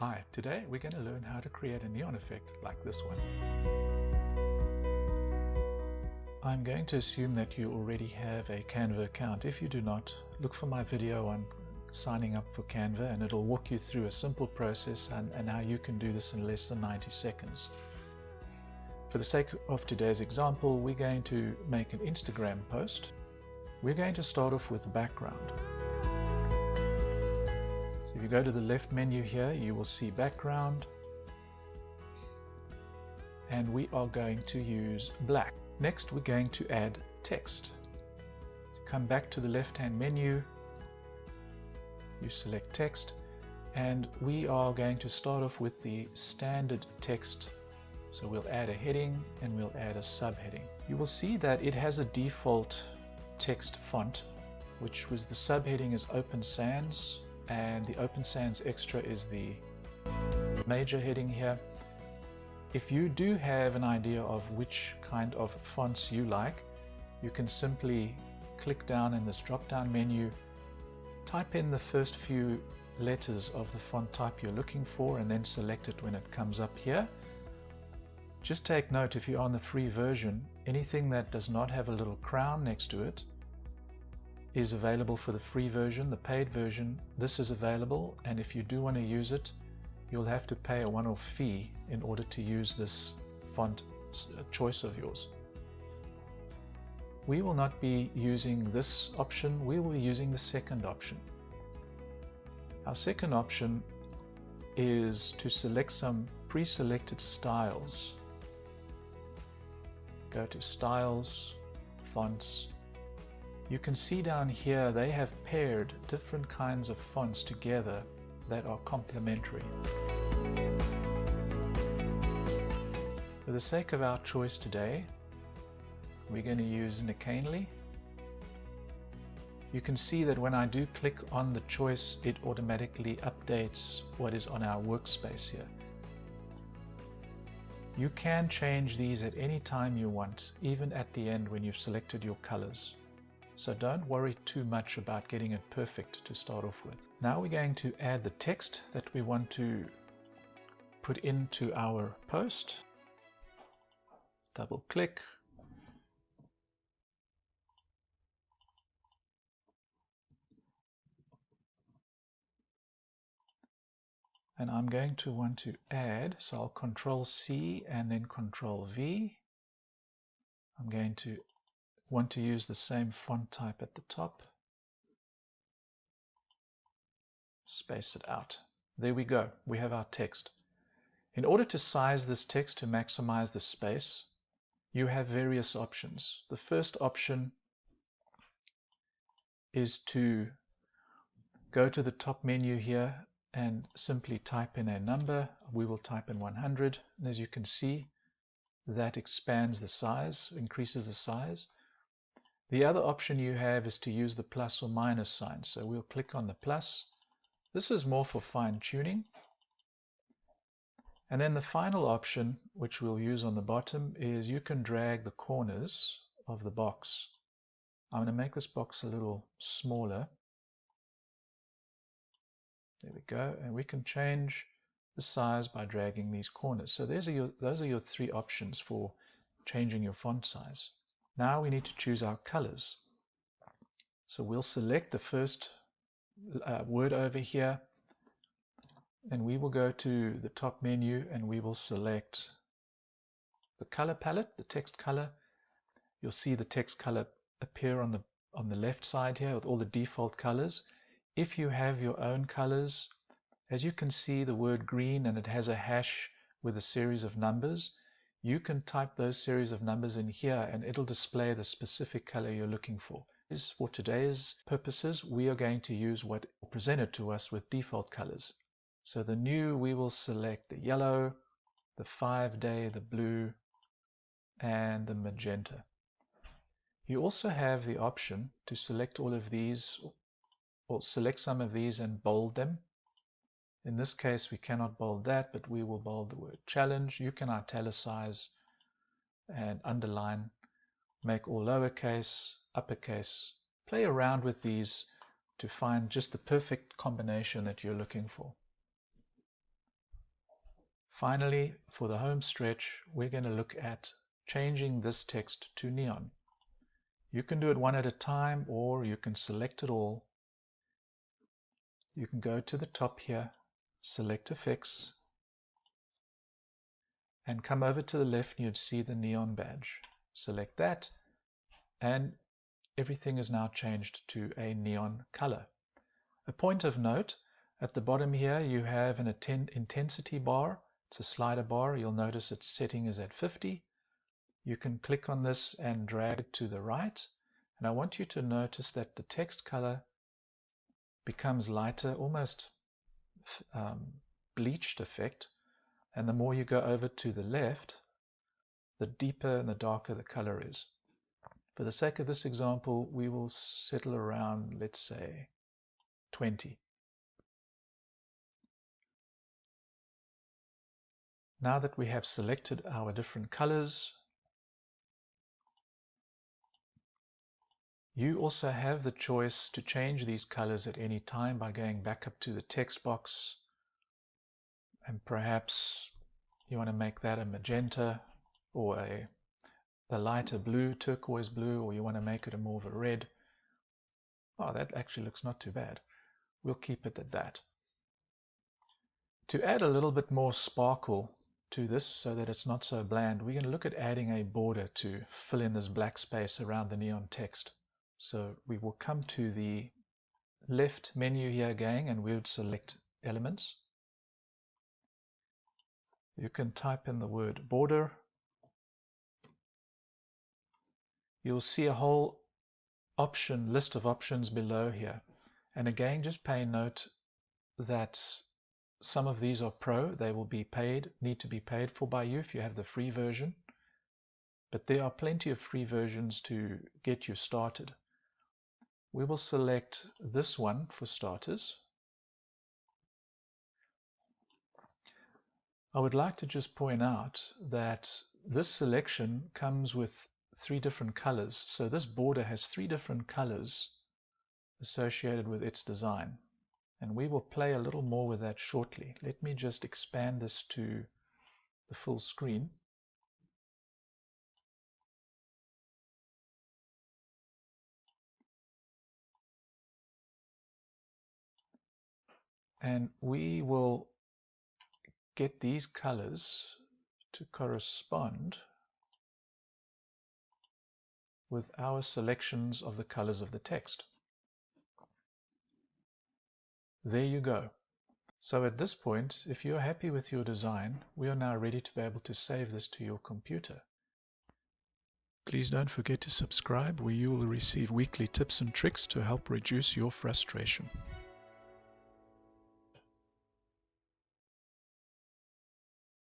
Hi, today we're going to learn how to create a neon effect like this one. I'm going to assume that you already have a Canva account. If you do not, look for my video on signing up for Canva and it'll walk you through a simple process and how you can do this in less than 90 seconds. For the sake of today's example, we're going to make an Instagram post. We're going to start off with the background. So if you go to the left menu here, you will see background, and we are going to use black. Next, we're going to add text. So come back to the left-hand menu, you select text, and we are going to start off with the standard text. So we'll add a heading and we'll add a subheading. You will see that it has a default text font, which was the subheading is Open Sans, and the Open Sans Extra is the major heading here. If you do have an idea of which kind of fonts you like, you can simply click down in this drop-down menu, type in the first few letters of the font type you're looking for, and then select it when it comes up here. Just take note, if you're on the free version, anything that does not have a little crown next to it is available for the free version. The paid version, this is available, and if you do want to use it, you'll have to pay a one-off fee in order to use this font choice of yours. We will not be using this option, we will be using the second option. Our second option is to select some pre-selected styles. Go to Styles, Fonts. You can see down here they have paired different kinds of fonts together that are complementary. For the sake of our choice today, we're going to use Nicanely. You can see that when I do click on the choice, it automatically updates what is on our workspace here. You can change these at any time you want, even at the end when you've selected your colors. So don't worry too much about getting it perfect to start off with. Now we're going to add the text that we want to put into our post. Double click. And I'm going to want to add, so I'll Control C and then Control V. I'm going to want to use the same font type at the top. Space it out. There we go. We have our text. In order to size this text to maximize the space, you have various options. The first option is to go to the top menu here and simply type in a number. We will type in 100, and as you can see, that expands the size, increases the size. The other option you have is to use the plus or minus sign. So we'll click on the plus. This is more for fine tuning. And then the final option, which we'll use on the bottom, is you can drag the corners of the box. I'm going to make this box a little smaller. There we go. And we can change the size by dragging these corners. So those are your three options for changing your font size. Now we need to choose our colors. So we'll select the first word over here, and we will go to the top menu and we will select the color palette, the text color. You'll see the text color appear on the left side here with all the default colors. If you have your own colors, as you can see the word green and it has a hash with a series of numbers, you can type those series of numbers in here and it'll display the specific color you're looking for. For today's purposes, we are going to use what presented to us with default colors. So the new, we will select the yellow, the 5-day, the blue, and the magenta. You also have the option to select all of these, or select some of these and bold them. In this case, we cannot bold that, but we will bold the word challenge. You can italicize and underline, make all lowercase, uppercase. Play around with these to find just the perfect combination that you're looking for. Finally, for the home stretch, we're going to look at changing this text to neon. You can do it one at a time, or you can select it all. You can go to the top here, select Effects, and come over to the left and you'd see the neon badge. Select that, and everything is now changed to a neon color. A point of note, at the bottom here you have an intensity bar. It's a slider bar. You'll notice its setting is at 50. You can click on this and drag it to the right. And I want you to notice that the text color becomes lighter, almost bleached effect. And the more you go over to the left, the deeper and the darker the color is. For the sake of this example, we will settle around, let's say, 20. Now that we have selected our different colors, you also have the choice to change these colors at any time by going back up to the text box, and perhaps you want to make that a magenta or a lighter blue, turquoise blue, or you want to make it a more of a red. Oh, that actually looks not too bad. We'll keep it at that. To add a little bit more sparkle to this so that it's not so bland, we're going to look at adding a border to fill in this black space around the neon text. So we will come to the left menu here again, and we would select Elements. You can type in the word border. You'll see a whole list of options below here. And again, just pay note that some of these are pro. They will be need to be paid for by you if you have the free version. But there are plenty of free versions to get you started. We will select this one for starters. I would like to just point out that this selection comes with 3 different colors. So this border has 3 different colors associated with its design. And we will play a little more with that shortly. Let me just expand this to the full screen. And we will get these colors to correspond with our selections of the colors of the text. There you go. So at this point, if you're happy with your design, we are now ready to be able to save this to your computer. Please don't forget to subscribe, where you will receive weekly tips and tricks to help reduce your frustration.